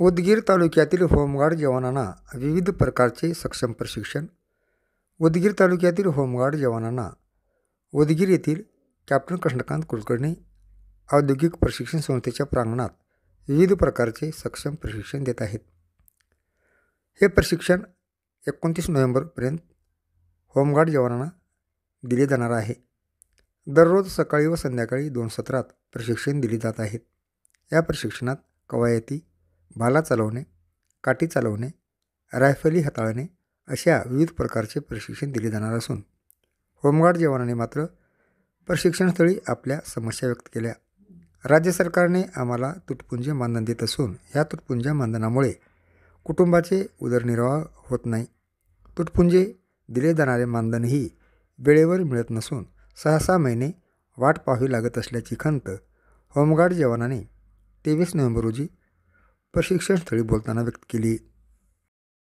उदगीर तालुक्यातील होमगार्ड जवानांना विविध प्रकारचे सक्षम प्रशिक्षण. उदगीर तालुक्यातील होमगार्ड जवानांना उदगीर येथील कॅप्टन कृष्णकांत कुलकर्णी औद्योगिक प्रशिक्षण संस्थेच्या प्रांगणात विविध प्रकारचे सक्षम प्रशिक्षण देत आहेत. हे प्रशिक्षण 29 नोव्हेंबरपर्यंत होमगार्ड जवानांना दिले जाणार आहे. दररोज सकाळी व संध्याकाळी 2 सत्रात प्रशिक्षण दिले जात आहेत. या प्रशिक्षणात कवायती, भाला चालवणे, काठी चालवणे, रायफली हाताळणे अशा विविध प्रकारचे प्रशिक्षण दिले जाणार असून होमगार्ड जवानांनी मात्र प्रशिक्षणस्थळी आपल्या समस्या व्यक्त केल्या. राज्य सरकारने आम्हाला तुटपुंज मानधन देत असून ह्या तुटपुंज मानधनामुळे कुटुंबाचे उदरनिर्वाह होत नाही. तुटपुंजे दिले जाणारे मानधनही वेळेवर मिळत नसून 6-6 महिने वाट पाहावी लागत असल्याची खंत होमगार्ड जवानाने 23 नोव्हेंबर रोजी प्रशिक्षणस्थळी बोलताना व्यक्त केली.